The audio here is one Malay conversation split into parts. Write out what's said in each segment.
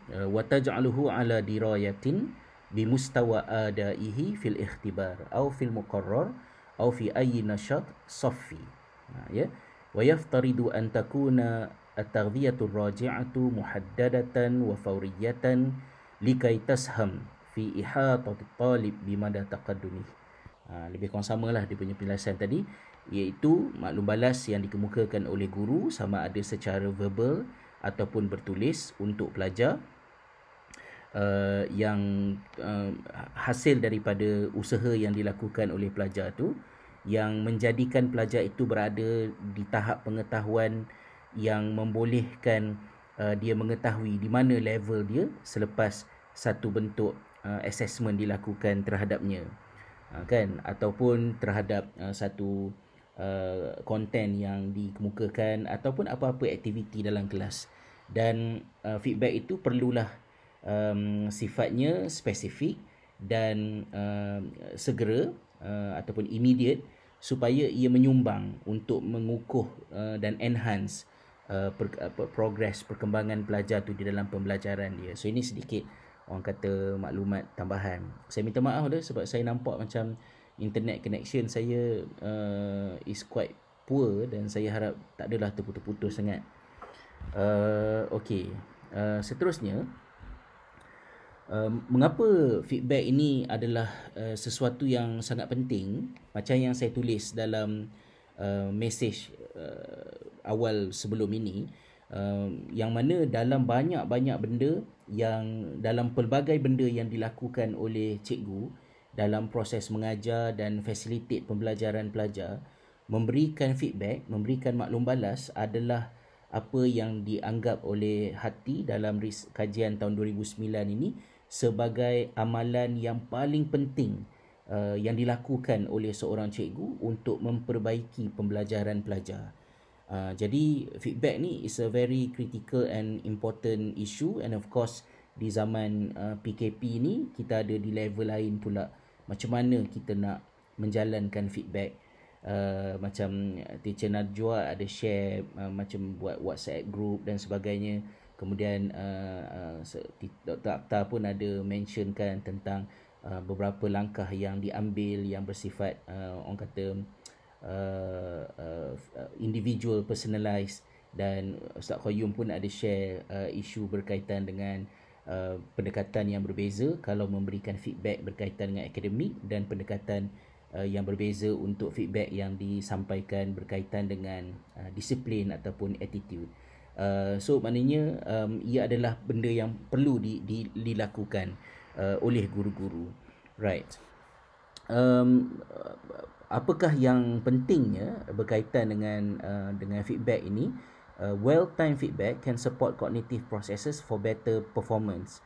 wa taj'aluhu ala dirayatin bimustawa adaihi fil ikhtibar au fil muqarrar au fi ayyi nashat saffi. Ya, wa yaftaridu an takuna at-taghdhiyatu ar-raji'atu muhaddadatan wa fawriyatan likai tasham fi ihatati talib bimada taqaddumi. Lebih kurang samalah dia punya penjelasan tadi, iaitu maklum balas yang dikemukakan oleh guru sama ada secara verbal ataupun bertulis untuk pelajar yang hasil daripada usaha yang dilakukan oleh pelajar tu, yang menjadikan pelajar itu berada di tahap pengetahuan yang membolehkan dia mengetahui di mana level dia selepas satu bentuk assessment dilakukan terhadapnya, kan, ataupun terhadap satu konten yang dikemukakan ataupun apa-apa aktiviti dalam kelas. Dan feedback itu perlulah sifatnya spesifik dan segera ataupun immediate, supaya ia menyumbang untuk mengukuh dan enhance progres perkembangan pelajar tu di dalam pembelajaran dia. So ini sedikit orang kata maklumat tambahan. Saya minta maaf dah sebab saya nampak macam internet connection saya is quite poor dan saya harap tak adalah terputus-putus sangat. Okey. Seterusnya, mengapa feedback ini adalah sesuatu yang sangat penting, macam yang saya tulis dalam message awal sebelum ini, yang mana dalam banyak-banyak benda, yang dalam pelbagai benda yang dilakukan oleh cikgu dalam proses mengajar dan facilitate pembelajaran pelajar, memberikan feedback, memberikan maklum balas adalah apa yang dianggap oleh Hati dalam kajian tahun 2009 ini sebagai amalan yang paling penting yang dilakukan oleh seorang cikgu untuk memperbaiki pembelajaran pelajar. Jadi feedback ni is a very critical and important issue, and of course di zaman PKP ni kita ada di level lain pula, macam mana kita nak menjalankan feedback. Macam Teacher Najwa ada share macam buat WhatsApp group dan sebagainya. Kemudian Dr. Akhtar pun ada mentionkan tentang beberapa langkah yang diambil yang bersifat orang kata individual, personalized. Dan Ustaz Qayyum pun ada share isu berkaitan dengan pendekatan yang berbeza kalau memberikan feedback berkaitan dengan akademik, dan pendekatan yang berbeza untuk feedback yang disampaikan berkaitan dengan disiplin ataupun attitude. So maknanya ia adalah benda yang perlu dilakukan oleh guru-guru. Right. Apakah yang pentingnya berkaitan dengan feedback ini? Well-timed feedback can support cognitive processes for better performance,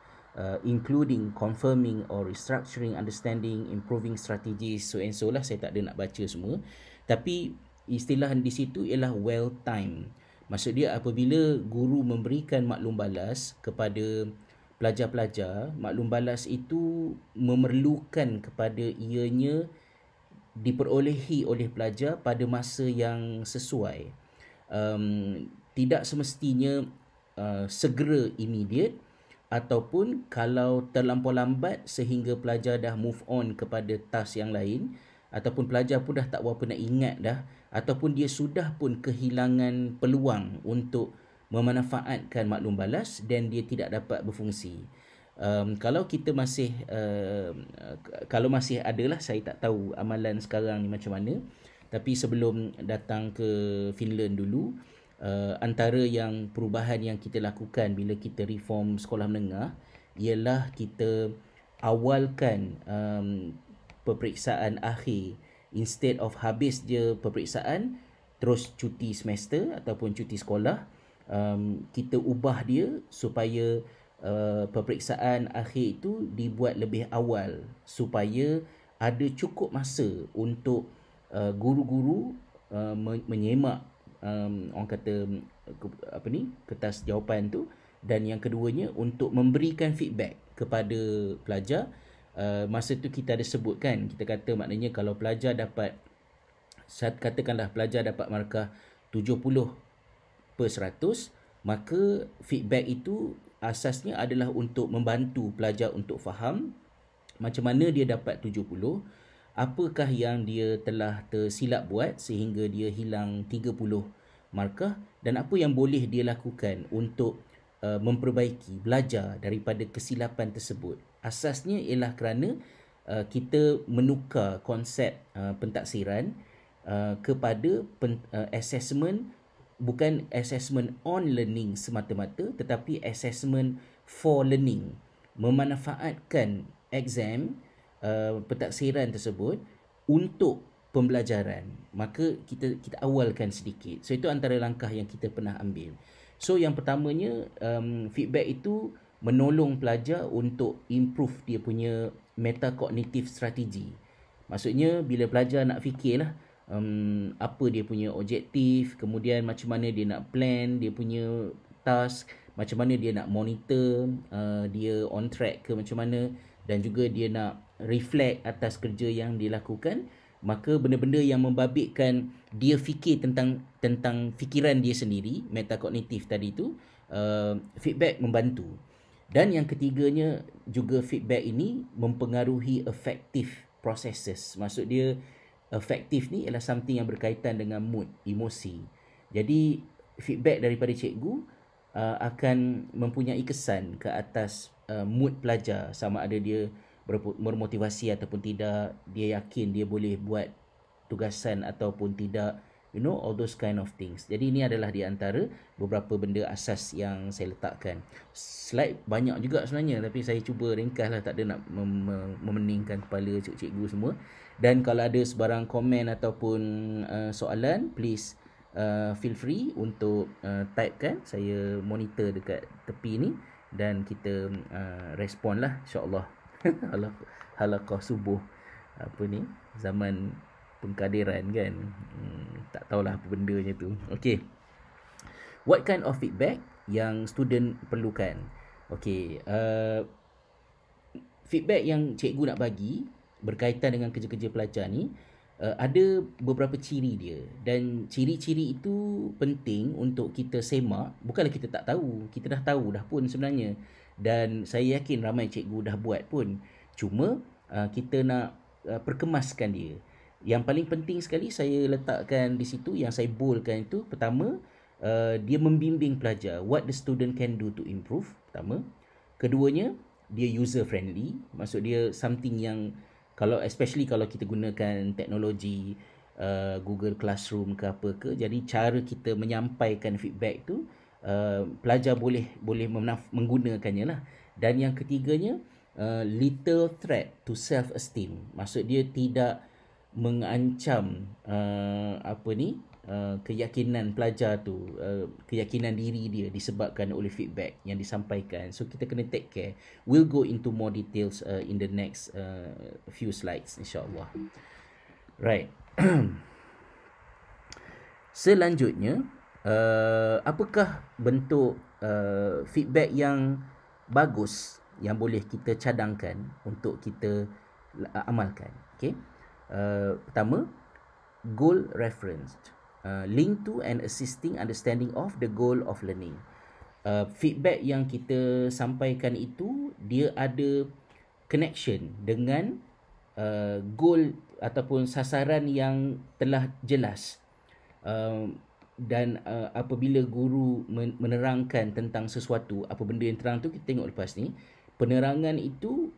including confirming or restructuring understanding, improving strategies, so and so lah. Saya tak ada nak baca semua, tapi istilah di situ ialah well-timed. Maksud dia apabila guru memberikan maklum balas kepada pelajar-pelajar, maklum balas itu memerlukan kepada ianya diperolehi oleh pelajar pada masa yang sesuai. Tidak semestinya segera, immediate, ataupun kalau terlampau lambat sehingga pelajar dah move on kepada task yang lain, ataupun pelajar pun dah tak berapa nak ingat dah, ataupun dia sudah pun kehilangan peluang untuk memanfaatkan maklum balas dan dia tidak dapat berfungsi. Kalau kita masih kalau masih adalah, saya tak tahu amalan sekarang ni macam mana, tapi sebelum datang ke Finland dulu, antara yang perubahan yang kita lakukan bila kita reform sekolah menengah ialah kita awalkan peperiksaan akhir. Instead of habis je peperiksaan terus cuti semester ataupun cuti sekolah, kita ubah dia supaya peperiksaan akhir itu dibuat lebih awal, supaya ada cukup masa untuk guru-guru menyemak orang kata kertas jawapan tu, dan yang keduanya untuk memberikan feedback kepada pelajar. Masa tu kita ada sebutkan, kita kata maknanya kalau pelajar dapat, katakanlah pelajar dapat markah 70%, maka feedback itu asasnya adalah untuk membantu pelajar untuk faham macam mana dia dapat 70, apakah yang dia telah tersilap buat sehingga dia hilang 30 markah, dan apa yang boleh dia lakukan untuk memperbaiki, belajar daripada kesilapan tersebut. Asasnya ialah kerana kita menukar konsep pentaksiran kepada assessment, bukan assessment on learning semata-mata, tetapi assessment for learning, memanfaatkan exam pentaksiran tersebut untuk pembelajaran. Maka kita awalkan sedikit. So itu antara langkah yang kita pernah ambil. So yang pertamanya, feedback itu menolong pelajar untuk improve dia punya metacognitive strategy. Maksudnya bila pelajar nak fikirlah apa dia punya objektif, kemudian macam mana dia nak plan dia punya task, macam mana dia nak monitor dia on track ke macam mana, dan juga dia nak reflect atas kerja yang dilakukan, maka benda-benda yang membabitkan dia fikir tentang fikiran dia sendiri, metakognitif tadi tu, feedback membantu. Dan yang ketiganya juga, feedback ini mempengaruhi effective processes. Maksud dia effective ni ialah something yang berkaitan dengan mood, emosi. Jadi feedback daripada cikgu akan mempunyai kesan ke atas mood pelajar, sama ada dia bermotivasi ataupun tidak, dia yakin dia boleh buat tugasan ataupun tidak, all those kind of things. Jadi ini adalah di antara beberapa benda asas yang saya letakkan. Slide banyak juga sebenarnya, tapi saya cuba ringkaslah, tak ada nak memeningkan kepala cikgu semua. Dan kalau ada sebarang komen ataupun soalan, please feel free untuk typekan. Saya monitor dekat tepi ni dan kita respon lah, insyaAllah. Halaqah subuh zaman pengkaderan kan, tak tahulah apa bendanya tu. Okay, what kind of feedback yang student perlukan? Okay, feedback yang cikgu nak bagi berkaitan dengan kerja-kerja pelajar ni, ada beberapa ciri dia, dan ciri-ciri itu penting untuk kita semak. Bukanlah kita tak tahu, kita dah tahu dah pun sebenarnya, dan saya yakin ramai cikgu dah buat pun, cuma kita nak perkemaskan dia. Yang paling penting sekali saya letakkan di situ, yang saya boldkan itu, pertama, dia membimbing pelajar, what the student can do to improve, pertama. Keduanya, dia user friendly, maksud dia something yang, especially kalau kita gunakan teknologi Google Classroom ke apa ke, jadi cara kita menyampaikan feedback tu pelajar boleh menggunakannya lah. Dan yang ketiganya, little threat to self-esteem, maksud dia tidak mengancam keyakinan pelajar tu, keyakinan diri dia disebabkan oleh feedback yang disampaikan. So kita kena take care. We'll go into more details in the next few slides, insyaAllah. Right. Selanjutnya, apakah bentuk feedback yang bagus yang boleh kita cadangkan untuk kita amalkan? Okay. Pertama, goal referenced, link to and assisting understanding of the goal of learning. Feedback yang kita sampaikan itu, dia ada connection dengan goal ataupun sasaran yang telah jelas. Dan apabila guru menerangkan tentang sesuatu, apa benda yang terang tu, kita tengok lepas ni, penerangan itu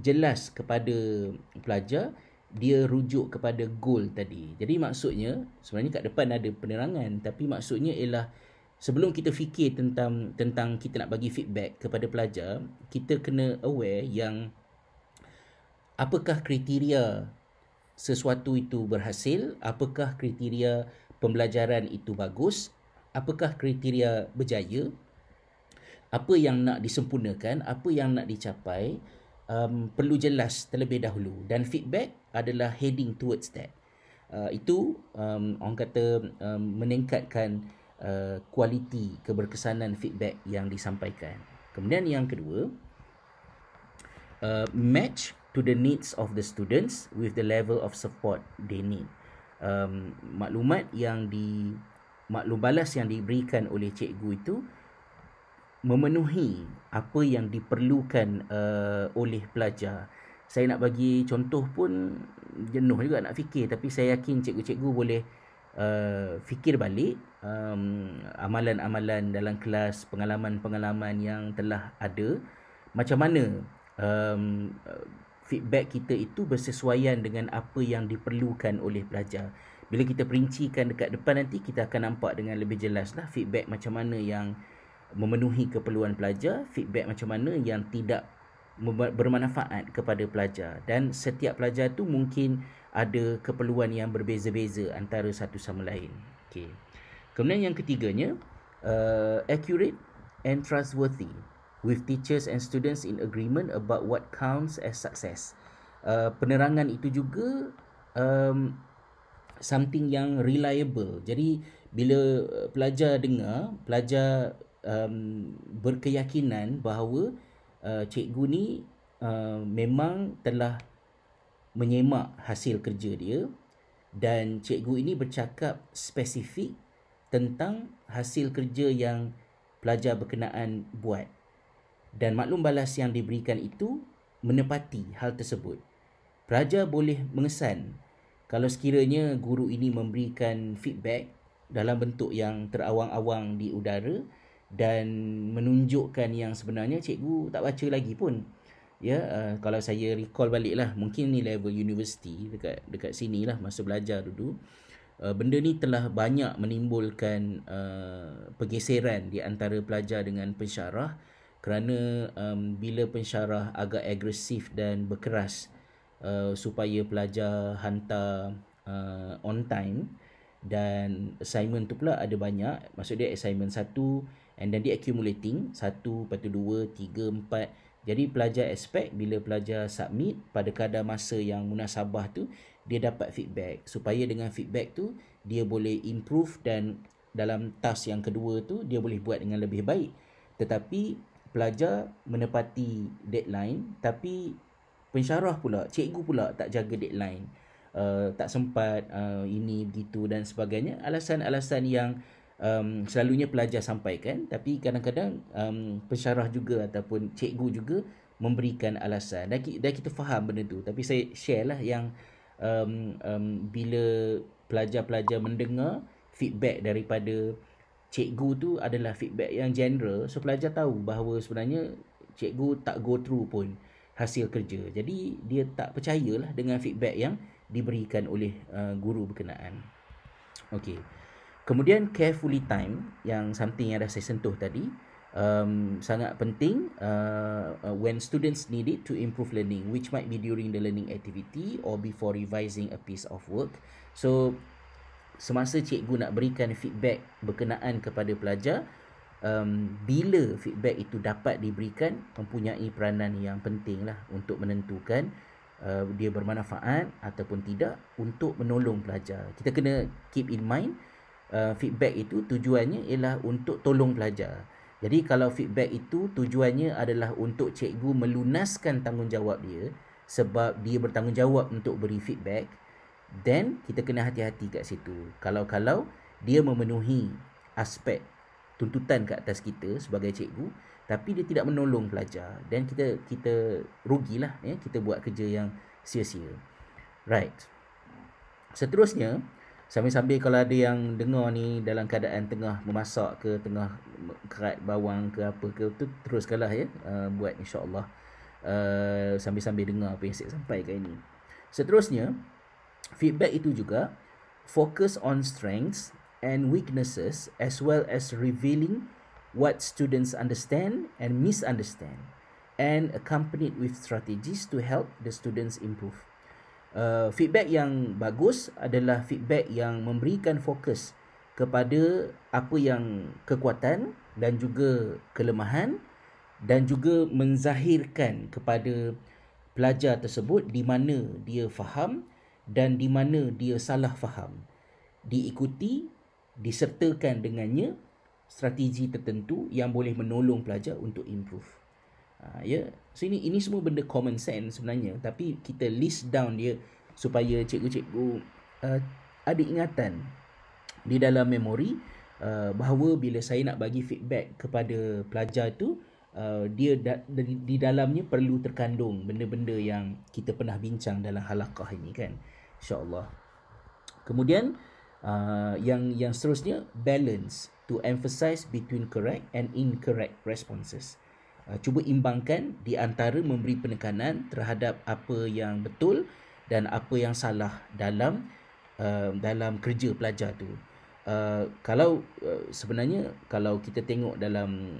jelas kepada pelajar, dia rujuk kepada goal tadi. Jadi maksudnya, sebenarnya kat depan ada penerangan, tapi maksudnya ialah sebelum kita fikir tentang kita nak bagi feedback kepada pelajar, kita kena aware yang apakah kriteria sesuatu itu berhasil, apakah kriteria pembelajaran itu bagus, apakah kriteria berjaya, apa yang nak disempurnakan, apa yang nak dicapai, perlu jelas terlebih dahulu, dan feedback adalah heading towards that. Itu orang kata meningkatkan kualiti keberkesanan feedback yang disampaikan. Kemudian yang kedua, match to the needs of the students with the level of support they need. Maklum balas yang diberikan oleh cikgu itu memenuhi apa yang diperlukan oleh pelajar. Saya nak bagi contoh pun jenuh juga nak fikir, tapi saya yakin cikgu-cikgu boleh fikir balik amalan-amalan dalam kelas, pengalaman-pengalaman yang telah ada, macam mana feedback kita itu bersesuaian dengan apa yang diperlukan oleh pelajar. Bila kita perincikan dekat depan nanti, kita akan nampak dengan lebih jelas lah feedback macam mana yang memenuhi keperluan pelajar, feedback macam mana yang tidak bermanfaat kepada pelajar, dan setiap pelajar tu mungkin ada keperluan yang berbeza-beza antara satu sama lain. Okay. Kemudian yang ketiganya, accurate and trustworthy, with teachers and students in agreement about what counts as success. Penerangan itu juga something yang reliable. Jadi bila pelajar dengar, pelajar berkeyakinan bahawa cikgu ni memang telah menyemak hasil kerja dia, dan cikgu ini bercakap spesifik tentang hasil kerja yang pelajar berkenaan buat, dan maklum balas yang diberikan itu menepati hal tersebut. Pelajar boleh mengesan kalau sekiranya guru ini memberikan feedback dalam bentuk yang terawang-awang di udara dan menunjukkan yang sebenarnya cikgu tak baca lagi pun. Ya, kalau saya recall balik lah, mungkin ni level universiti dekat sini lah masa belajar dulu, benda ni telah banyak menimbulkan pergeseran di antara pelajar dengan pensyarah, kerana bila pensyarah agak agresif dan berkeras supaya pelajar hantar on time, dan assignment tu pula ada banyak, maksud dia assignment 1 and then dia accumulating 1, lepas tu 2, 3, 4. Jadi pelajar expect bila pelajar submit pada kadar masa yang munasabah tu, dia dapat feedback, supaya dengan feedback tu dia boleh improve, dan dalam task yang kedua tu dia boleh buat dengan lebih baik. Tetapi pelajar menepati deadline, tapi pensyarah pula, cikgu pula tak jaga deadline, tak sempat, ini begitu dan sebagainya. Alasan-alasan yang selalunya pelajar sampaikan, tapi kadang-kadang pensyarah juga ataupun cikgu juga memberikan alasan, dan kita faham benda tu. Tapi saya share lah yang bila pelajar-pelajar mendengar feedback daripada cikgu tu adalah feedback yang general, so pelajar tahu bahawa sebenarnya cikgu tak go through pun hasil kerja. Jadi dia tak percayalah dengan feedback yang diberikan oleh guru berkenaan. Okey. Kemudian carefully time, yang something yang dah saya sentuh tadi, sangat penting when students need it to improve learning, which might be during the learning activity or before revising a piece of work. So semasa cikgu nak berikan feedback berkenaan kepada pelajar, bila feedback itu dapat diberikan, mempunyai peranan yang penting lah untuk menentukan dia bermanfaat ataupun tidak untuk menolong pelajar. Kita kena keep in mind feedback itu tujuannya ialah untuk tolong pelajar. Jadi kalau feedback itu tujuannya adalah untuk cikgu melunaskan tanggungjawab dia, sebab dia bertanggungjawab untuk beri feedback, then kita kena hati-hati kat situ. Kalau dia memenuhi aspek tuntutan ke atas kita sebagai cikgu, tapi dia tidak menolong pelajar, dan kita rugilah, ya, kita buat kerja yang sia-sia. Right. Seterusnya, sambil-sambil kalau ada yang dengar ni dalam keadaan tengah memasak ke, tengah kerat bawang ke apa ke, tu teruskanlah ya, buat insya-Allah, sambil-sambil dengar apa yang saya sampaikan ini. Seterusnya, feedback itu juga focus on strengths and weaknesses, as well as revealing what students understand and misunderstand, and accompanied with strategies to help the students improve. Feedback yang bagus adalah feedback yang memberikan fokus kepada apa yang kekuatan dan juga kelemahan, dan juga menzahirkan kepada pelajar tersebut di mana dia faham dan di mana dia salah faham. Diikuti, disertakan dengannya strategi tertentu yang boleh menolong pelajar untuk improve. Ya, so ini semua benda common sense sebenarnya, tapi kita list down dia supaya cikgu-cikgu ada ingatan di dalam memori, bahawa bila saya nak bagi feedback kepada pelajar tu, dia di dalamnya perlu terkandung benda-benda yang kita pernah bincang dalam halaqah ini kan, insya-Allah. Kemudian yang seterusnya, balance, to emphasize between correct and incorrect responses. Cuba imbangkan di antara memberi penekanan terhadap apa yang betul dan apa yang salah dalam kerja pelajar tu. Sebenarnya kalau kita tengok dalam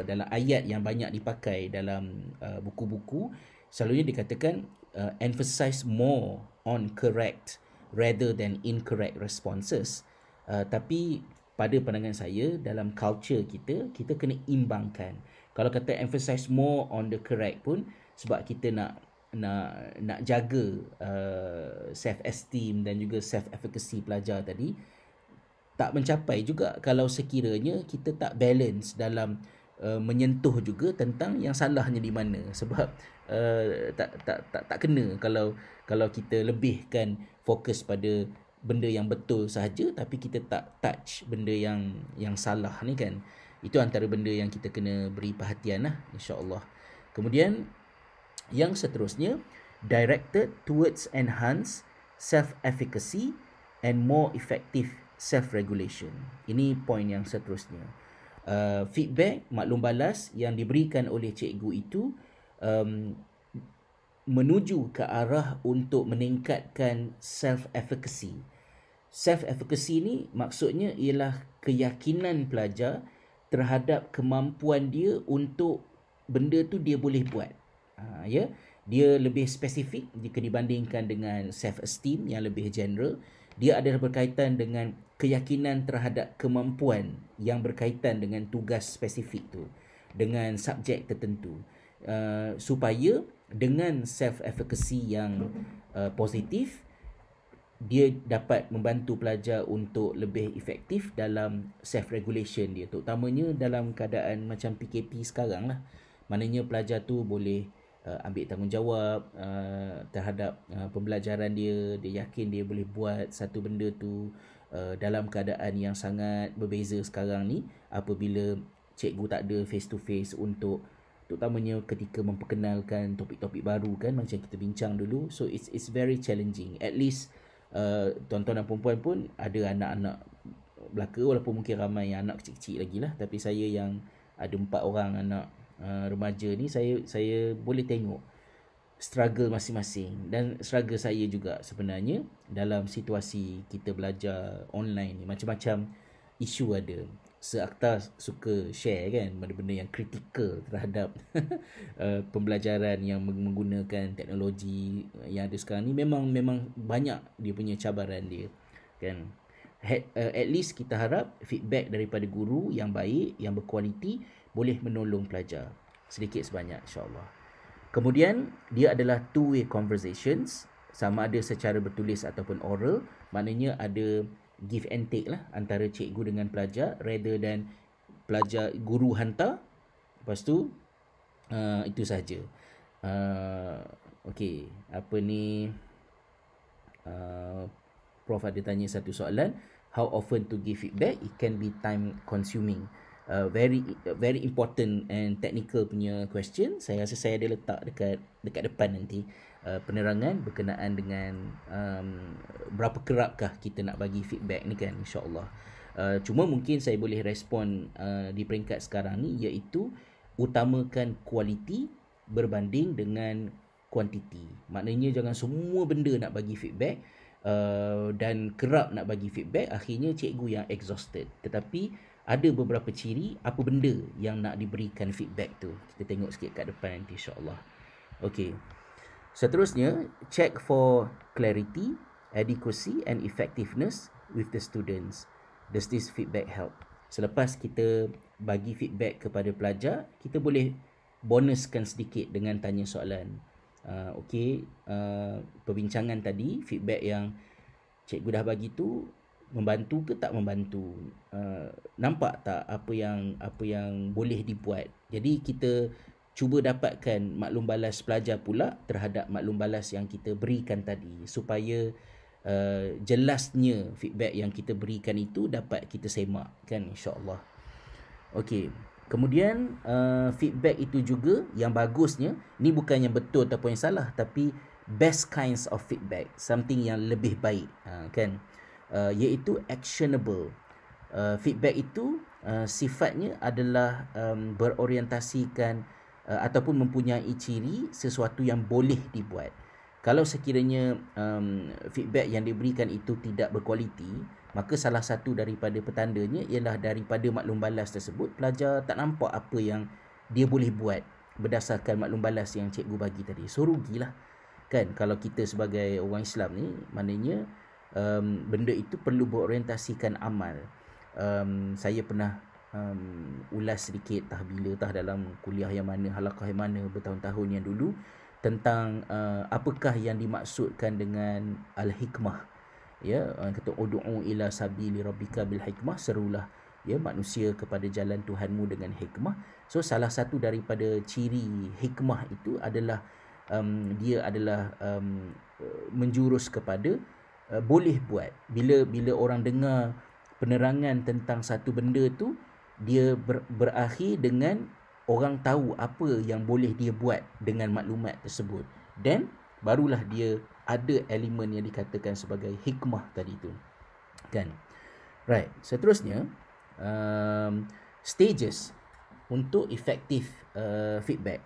dalam ayat yang banyak dipakai dalam buku-buku, selalunya dikatakan emphasize more on correct rather than incorrect responses. Tapi pada pandangan saya, dalam culture kita kena imbangkan. Kalau kata emphasize more on the correct pun, sebab kita nak jaga self esteem dan juga self efficacy pelajar tadi, tak mencapai juga kalau sekiranya kita tak balance dalam menyentuh juga tentang yang salahnya di mana. Sebab tak kena kalau kita lebihkan fokus pada benda yang betul sahaja tapi kita tak touch benda yang salah ni kan. Itu antara benda yang kita kena beri perhatian lah, insya-Allah. Kemudian yang seterusnya, directed towards enhance self-efficacy and more effective self-regulation. Ini poin yang seterusnya. Feedback, maklum balas yang diberikan oleh cikgu itu menuju ke arah untuk meningkatkan self-efficacy. Self-efficacy ni maksudnya ialah keyakinan pelajar terhadap kemampuan dia untuk benda tu dia boleh buat. Ya, dia lebih spesifik jika dibandingkan dengan self-esteem yang lebih general. Dia adalah berkaitan dengan keyakinan terhadap kemampuan yang berkaitan dengan tugas spesifik tu, dengan subjek tertentu. Supaya dengan self-efficacy yang positif, dia dapat membantu pelajar untuk lebih efektif dalam self-regulation dia, terutamanya dalam keadaan macam PKP sekarang lah. Maknanya pelajar tu boleh ambil tanggungjawab terhadap pembelajaran dia. Dia yakin dia boleh buat satu benda tu dalam keadaan yang sangat berbeza sekarang ni, apabila cikgu tak ada face to face untuk, terutamanya ketika memperkenalkan topik-topik baru kan, macam kita bincang dulu. So it's very challenging. At least tuan-tuan dan perempuan pun ada anak-anak belaka, walaupun mungkin ramai yang anak kecil-kecil lagi lah, tapi saya yang ada 4 orang anak remaja ni, saya boleh tengok struggle masing-masing, dan struggle saya juga sebenarnya dalam situasi kita belajar online ni. Macam-macam isu ada. Seakta suka share kan benda-benda yang kritikal terhadap pembelajaran yang menggunakan teknologi yang ada sekarang ni. Memang banyak dia punya cabaran dia kan. At least kita harap feedback daripada guru yang baik, yang berkualiti, boleh menolong pelajar sedikit sebanyak, insya-Allah. Kemudian dia adalah two-way conversations, sama ada secara bertulis ataupun oral. Maknanya ada give and take lah antara cikgu dengan pelajar, rather than guru hantar lepas tu itu saja. Okey, apa ni, Prof ada tanya satu soalan, how often to give feedback? It can be time consuming. Very important and technical punya question. Saya rasa saya ada letak dekat depan nanti penerangan berkenaan dengan berapa kerapkah kita nak bagi feedback ni kan, insya-Allah. Cuma mungkin saya boleh respon di peringkat sekarang ni, iaitu utamakan kualiti berbanding dengan kuantiti. Maknanya jangan semua benda nak bagi feedback dan kerap nak bagi feedback, akhirnya cikgu yang exhausted. Tetapi ada beberapa ciri apa benda yang nak diberikan feedback tu. Kita tengok sikit kat depan nanti, insya-Allah. Okey. Seterusnya, check for clarity, adequacy and effectiveness with the students. Does this feedback help? Selepas kita bagi feedback kepada pelajar, kita boleh bonuskan sedikit dengan tanya soalan. Okey, perbincangan tadi, feedback yang cikgu dah bagi tu membantu ke tak membantu? Nampak tak apa yang boleh dibuat? Jadi kita cuba dapatkan maklum balas pelajar pula terhadap maklum balas yang kita berikan tadi, supaya jelasnya feedback yang kita berikan itu dapat kita semak kan, insya-Allah. Okey. Kemudian feedback itu juga yang bagusnya, ni bukan yang betul ataupun yang salah, tapi best kinds of feedback, something yang lebih baik, kan, iaitu actionable. Feedback itu sifatnya adalah berorientasikan ataupun mempunyai ciri sesuatu yang boleh dibuat. Kalau sekiranya feedback yang diberikan itu tidak berkualiti, maka salah satu daripada petandanya ialah daripada maklum balas tersebut, pelajar tak nampak apa yang dia boleh buat berdasarkan maklum balas yang cikgu bagi tadi. So rugilah kan. Kalau kita sebagai orang Islam ni, maknanya benda itu perlu berorientasikan amal. Saya pernah ulas sedikit bila dalam kuliah yang mana, halaqah yang mana bertahun-tahun yang dulu, tentang apakah yang dimaksudkan dengan al-hikmah. Ya, kata ud'u ila sabili rabbika bil hikmah, serulah ya manusia kepada jalan Tuhanmu dengan hikmah. So salah satu daripada ciri hikmah itu adalah dia adalah menjurus kepada boleh buat. Bila orang dengar penerangan tentang satu benda tu, dia berakhir dengan orang tahu apa yang boleh dia buat dengan maklumat tersebut, dan barulah dia ada elemen yang dikatakan sebagai hikmah tadi tu kan. Right, seterusnya stages untuk efektif feedback.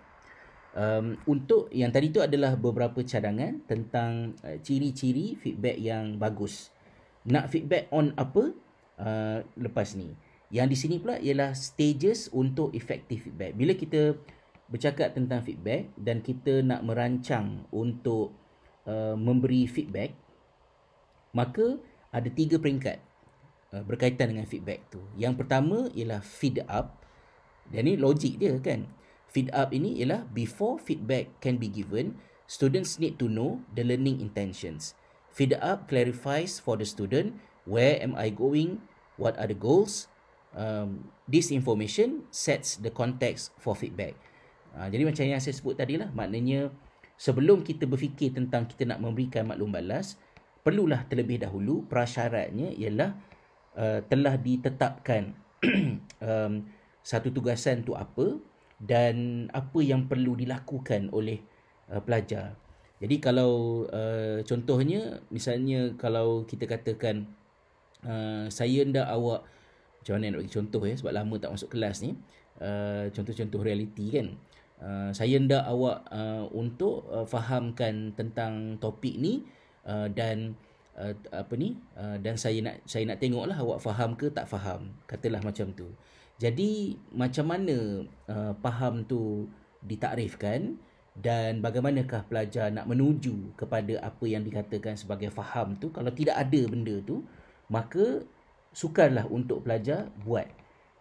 Untuk yang tadi tu adalah beberapa cadangan tentang ciri-ciri feedback yang bagus. Nak feedback on apa lepas ni. Yang di sini pula ialah stages untuk effective feedback. Bila kita bercakap tentang feedback dan kita nak merancang untuk memberi feedback, maka ada 3 peringkat berkaitan dengan feedback tu. Yang pertama ialah feed up. Dan ni logik dia kan. Feed up ini ialah before feedback can be given, students need to know the learning intentions. Feed up clarifies for the student, where am I going, what are the goals. This information sets the context for feedback. Jadi macam yang saya sebut tadi lah, maknanya sebelum kita berfikir tentang kita nak memberikan maklum balas, perlulah terlebih dahulu prasyaratnya ialah telah ditetapkan satu tugasan tu apa dan apa yang perlu dilakukan oleh pelajar. Jadi kalau contohnya, misalnya kalau kita katakan saya hendak awak, macam mana nak bagi contoh ya, sebab lama tak masuk kelas ni, contoh-contoh realiti kan. Saya hendak awak untuk fahamkan tentang topik ni dan dan saya nak tengoklah awak faham ke tak faham, katalah macam tu. Jadi macam mana faham tu ditakrifkan dan bagaimanakah pelajar nak menuju kepada apa yang dikatakan sebagai faham tu. Kalau tidak ada benda tu, maka sukarlah untuk pelajar buat.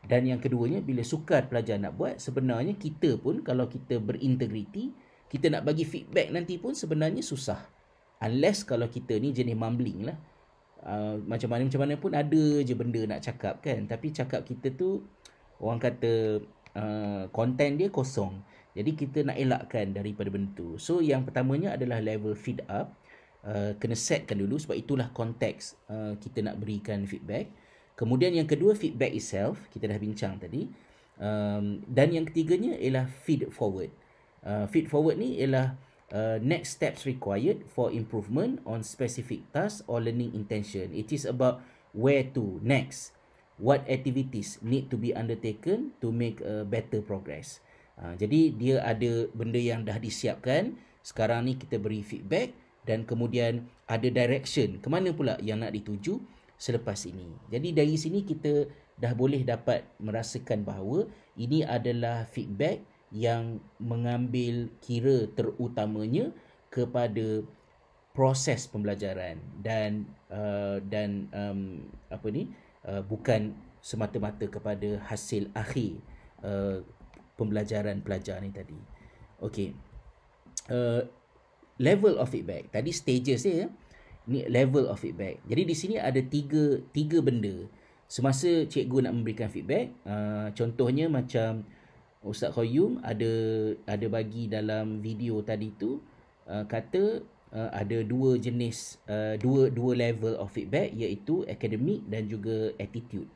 Dan yang keduanya, bila sukar pelajar nak buat, sebenarnya kita pun kalau kita berintegriti, kita nak bagi feedback nanti pun sebenarnya susah. Unless kalau kita ni jenis mumbling lah. Macam mana pun ada je benda nak cakap kan. Tapi cakap kita tu, orang kata konten dia kosong. Jadi kita nak elakkan daripada benda tu. So yang pertamanya adalah level feed up. Kena setkan dulu, sebab itulah konteks kita nak berikan feedback. Kemudian yang kedua, feedback itself, kita dah bincang tadi. Dan yang ketiganya ialah feed forward. Feed forward ni ialah next steps required for improvement on specific task or learning intention. It is about where to next. What activities need to be undertaken to make a better progress. Jadi dia ada benda yang dah disiapkan. Sekarang ni kita beri feedback dan kemudian ada direction ke mana pula yang nak dituju selepas ini. Jadi dari sini kita dah boleh dapat merasakan bahawa ini adalah feedback yang mengambil kira terutamanya kepada proses pembelajaran dan bukan semata-mata kepada hasil akhir pembelajaran pelajar ni tadi. Okey. Level of feedback. Tadi stages dia, ni level of feedback. Jadi di sini ada tiga benda semasa cikgu nak memberikan feedback. Contohnya macam Ustaz Qayyum ada bagi dalam video tadi tu, kata ada dua jenis, dua level of feedback, iaitu academic dan juga attitude.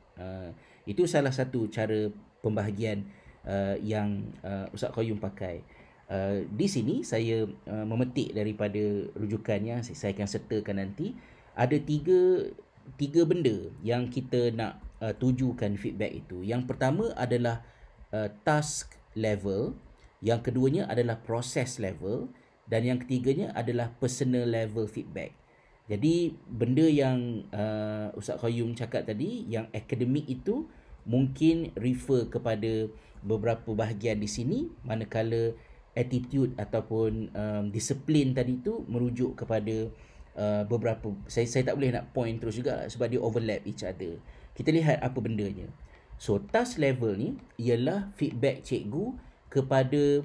Itu salah satu cara pembahagian yang Ustaz Qayyum pakai. Di sini saya memetik daripada rujukannya, saya akan sertakan nanti. Ada tiga benda yang kita nak tujukan feedback itu. Yang pertama adalah task level, yang keduanya adalah process level, dan yang ketiganya adalah personal level feedback. Jadi benda yang Ustaz Qayyum cakap tadi, yang akademik itu mungkin refer kepada beberapa bahagian di sini, manakala attitude ataupun disiplin tadi tu merujuk kepada beberapa, saya tak boleh nak point terus juga sebab dia overlap each other. Kita lihat apa bendanya. So task level ni ialah feedback cikgu kepada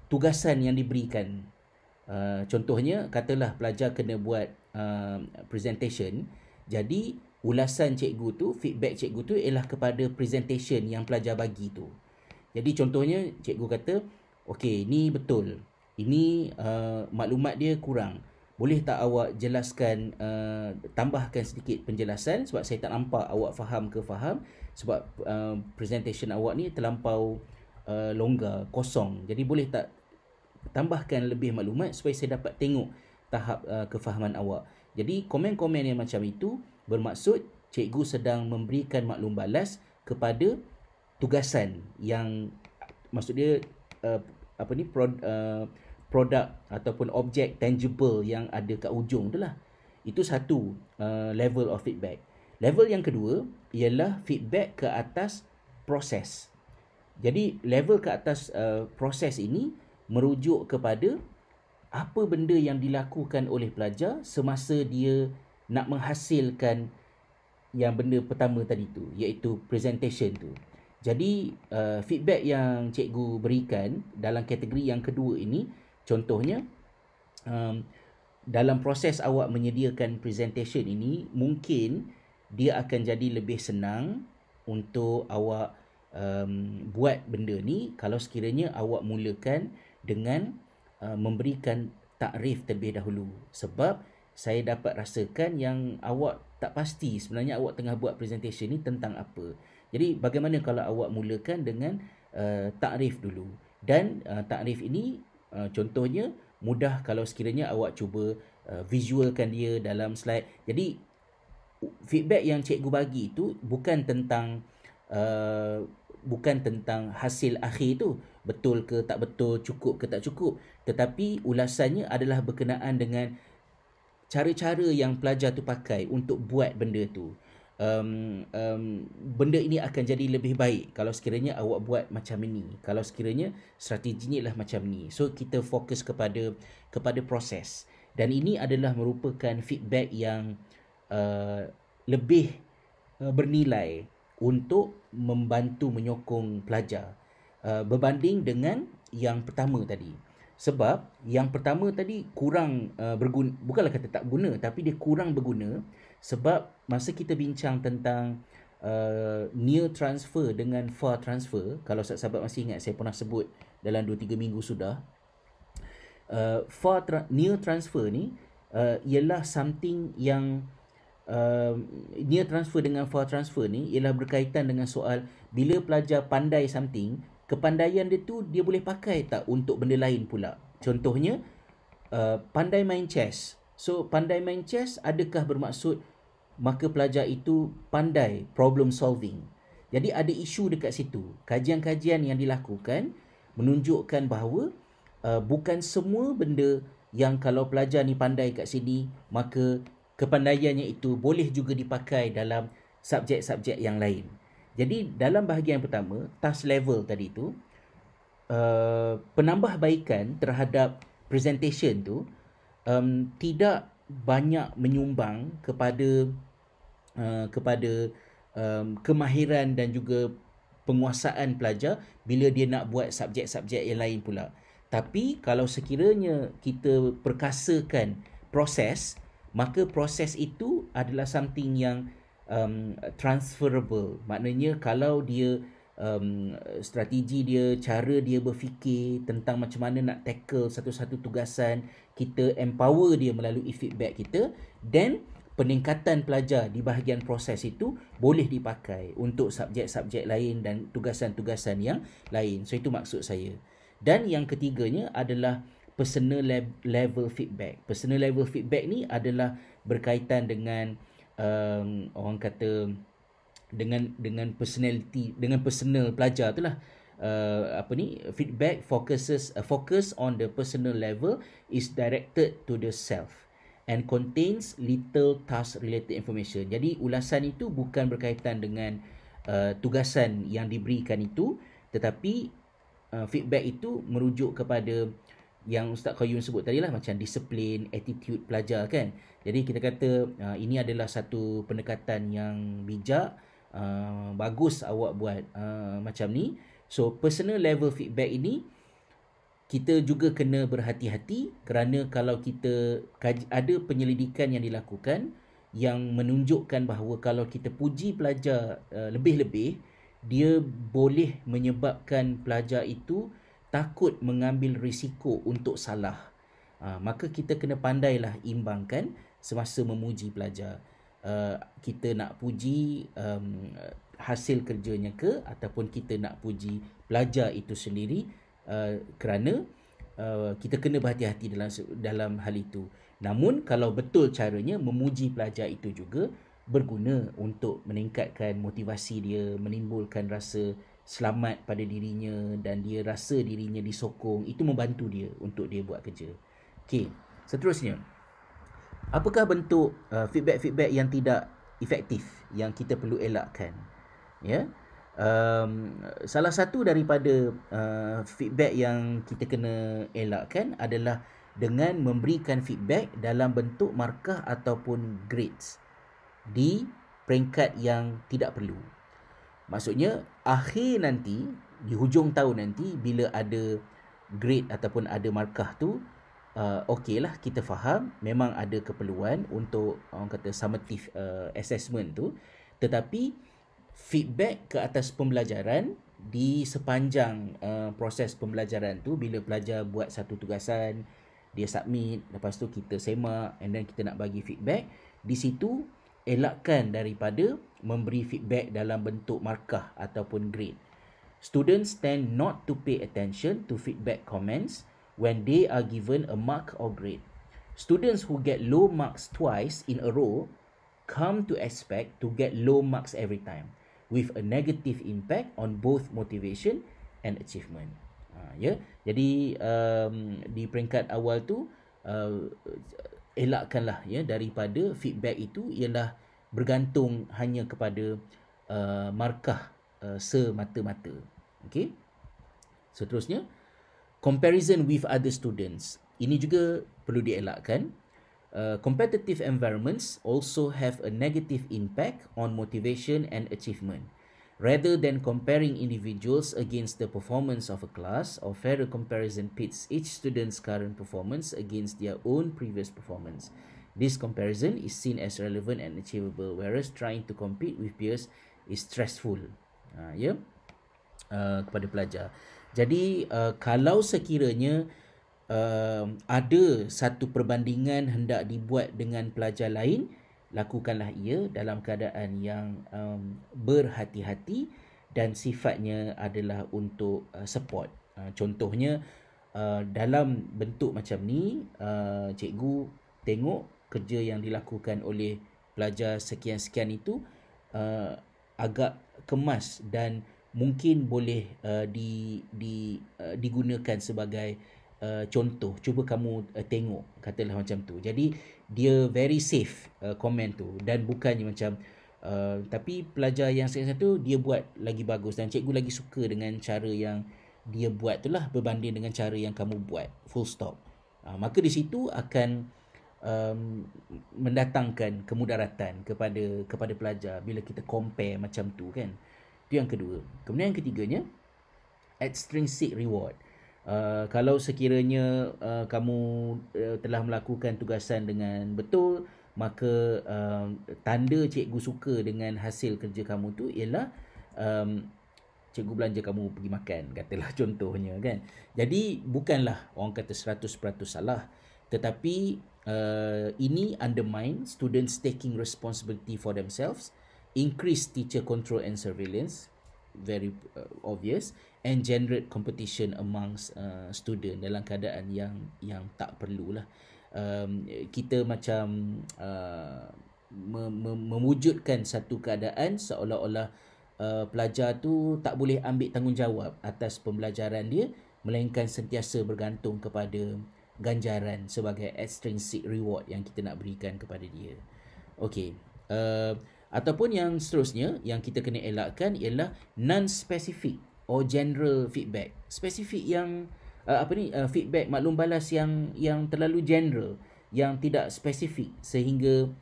tugasan yang diberikan. Contohnya, katalah pelajar kena buat presentation. Jadi ulasan cikgu tu, feedback cikgu tu ialah kepada presentation yang pelajar bagi tu. Jadi contohnya, cikgu kata, okey, ni betul, ini maklumat dia kurang, boleh tak awak jelaskan, tambahkan sedikit penjelasan sebab saya tak nampak awak faham ke faham, sebab presentation awak ni terlampau longgar, kosong. Jadi boleh tak tambahkan lebih maklumat supaya saya dapat tengok tahap kefahaman awak. Jadi komen-komen yang macam itu bermaksud cikgu sedang memberikan maklum balas kepada tugasan yang, maksud dia produk ataupun objek tangible yang ada kat ujung tu lah. Itu satu level of feedback. Level yang kedua ialah feedback ke atas proses. Jadi level ke atas proses ini merujuk kepada apa benda yang dilakukan oleh pelajar semasa dia nak menghasilkan yang benda pertama tadi tu, iaitu presentation tu. Jadi feedback yang cikgu berikan dalam kategori yang kedua ini, contohnya dalam proses awak menyediakan presentation ini, mungkin dia akan jadi lebih senang untuk awak buat benda ni kalau sekiranya awak mulakan dengan memberikan takrif terlebih dahulu. Sebab saya dapat rasakan yang awak tak pasti sebenarnya awak tengah buat presentation ni tentang apa. Jadi bagaimana kalau awak mulakan dengan takrif dulu. Dan takrif ini contohnya mudah kalau sekiranya awak cuba visualkan dia dalam slide. Jadi feedback yang cikgu bagi itu bukan tentang hasil akhir tu, betul ke tak betul, cukup ke tak cukup, tetapi ulasannya adalah berkenaan dengan cara-cara yang pelajar tu pakai untuk buat benda tu. Benda ini akan jadi lebih baik kalau sekiranya awak buat macam ini, kalau sekiranya strateginya ialah macam ni. So kita fokus kepada proses, dan ini adalah merupakan feedback yang lebih bernilai untuk membantu menyokong pelajar berbanding dengan yang pertama tadi. Sebab yang pertama tadi kurang berguna, bukanlah kata tak guna, tapi dia kurang berguna sebab masa kita bincang tentang near transfer dengan far transfer, kalau sahabat masih ingat, saya pernah sebut dalam 2-3 minggu sudah. Near transfer ni ialah something yang near transfer dengan far transfer ni ialah berkaitan dengan soal bila pelajar pandai something, kepandaian dia tu dia boleh pakai tak untuk benda lain pula. Contohnya pandai main chess. So pandai main chess adakah bermaksud maka pelajar itu pandai problem solving? Jadi ada isu dekat situ. Kajian-kajian yang dilakukan menunjukkan bahawa bukan semua benda yang kalau pelajar ni pandai kat sini, maka kepandaiannya itu boleh juga dipakai dalam subjek-subjek yang lain. Jadi dalam bahagian pertama, task level tadi tu, penambahbaikan terhadap presentation tu tidak banyak menyumbang kepada kemahiran dan juga penguasaan pelajar bila dia nak buat subjek-subjek yang lain pula. Tapi kalau sekiranya kita perkasakan proses, maka proses itu adalah something yang transferable. Maknanya kalau dia strategi dia, cara dia berfikir tentang macam mana nak tackle satu-satu tugasan kita empower dia melalui feedback kita, then peningkatan pelajar di bahagian proses itu boleh dipakai untuk subjek-subjek lain dan tugasan-tugasan yang lain. So itu maksud saya. Dan yang ketiganya adalah personal level feedback. Personal level feedback ni adalah berkaitan dengan orang kata dengan personality, dengan personal pelajar tu lah. Feedback focus on the personal level is directed to the self and contains little task related information. Jadi ulasan itu bukan berkaitan dengan tugasan yang diberikan itu, tetapi feedback itu merujuk kepada yang Ustaz Qayyum sebut tadi lah, macam disiplin, attitude pelajar kan. Jadi kita kata ini adalah satu pendekatan yang bijak, bagus awak buat macam ni. So personal level feedback ini kita juga kena berhati-hati, kerana kalau kita ada penyelidikan yang dilakukan yang menunjukkan bahawa kalau kita puji pelajar lebih-lebih, dia boleh menyebabkan pelajar itu takut mengambil risiko untuk salah. Maka kita kena pandailah imbangkan semasa memuji pelajar. Kita nak puji hasil kerjanya ke, ataupun kita nak puji pelajar itu sendiri, kerana kita kena berhati-hati dalam hal itu. Namun kalau betul caranya, memuji pelajar itu juga berguna untuk meningkatkan motivasi dia, menimbulkan rasa selamat pada dirinya dan dia rasa dirinya disokong. Itu membantu dia untuk dia buat kerja. Okey, seterusnya, apakah bentuk feedback-feedback yang tidak efektif yang kita perlu elakkan? Ya, salah satu daripada feedback yang kita kena elakkan adalah dengan memberikan feedback dalam bentuk markah ataupun grades di peringkat yang tidak perlu. Maksudnya akhir nanti, di hujung tahun nanti, bila ada grade ataupun ada markah tu, okeylah, kita faham memang ada keperluan untuk orang kata summative assessment tu, tetapi feedback ke atas pembelajaran di sepanjang proses pembelajaran tu, bila pelajar buat satu tugasan, dia submit, lepas tu kita semak and then kita nak bagi feedback, di situ elakkan daripada memberi feedback dalam bentuk markah ataupun grade. Students tend not to pay attention to feedback comments when they are given a mark or grade. Students who get low marks twice in a row come to expect to get low marks every time, with a negative impact on both motivation and achievement. Jadi di peringkat awal tu, elakkanlah daripada feedback itu ialah bergantung hanya kepada markah semata-mata. Okey. Seterusnya, comparison with other students. Ini juga perlu dielakkan. Competitive environments also have a negative impact on motivation and achievement. Rather than comparing individuals against the performance of a class, or fairer comparison pits each student's current performance against their own previous performance. This comparison is seen as relevant and achievable, whereas trying to compete with peers is stressful. Kepada pelajar. Jadi kalau sekiranya ada satu perbandingan hendak dibuat dengan pelajar lain, lakukanlah ia dalam keadaan yang berhati-hati dan sifatnya adalah untuk support. Contohnya dalam bentuk macam ni, cikgu tengok kerja yang dilakukan oleh pelajar sekian-sekian itu agak kemas dan mungkin boleh digunakan sebagai contoh. Cuba kamu tengok, katalah macam tu. Jadi dia very safe komen tu, dan bukannya macam tapi pelajar yang satu dia buat lagi bagus dan cikgu lagi suka dengan cara yang dia buat tu lah berbanding dengan cara yang kamu buat, full stop. Maka di situ akan mendatangkan kemudaratan kepada pelajar bila kita compare macam tu kan. Itu yang kedua. Kemudian yang ketiganya, extrinsic reward. Kalau sekiranya kamu telah melakukan tugasan dengan betul, maka tanda cikgu suka dengan hasil kerja kamu tu ialah cikgu belanja kamu pergi makan, katalah contohnya kan. Jadi bukanlah orang kata 100% salah, Tetapi ini undermine students taking responsibility for themselves, increase teacher control and surveillance, very obvious, and generate competition amongst student dalam keadaan yang tak perlulah. Kita macam mewujudkan satu keadaan seolah-olah pelajar tu tak boleh ambil tanggungjawab atas pembelajaran dia, melainkan sentiasa bergantung kepada ganjaran sebagai extrinsic reward yang kita nak berikan kepada dia. Okey. Ataupun yang seterusnya yang kita kena elakkan ialah non-specific or general feedback. Spesifik yang feedback maklum balas yang terlalu general, yang tidak spesifik sehingga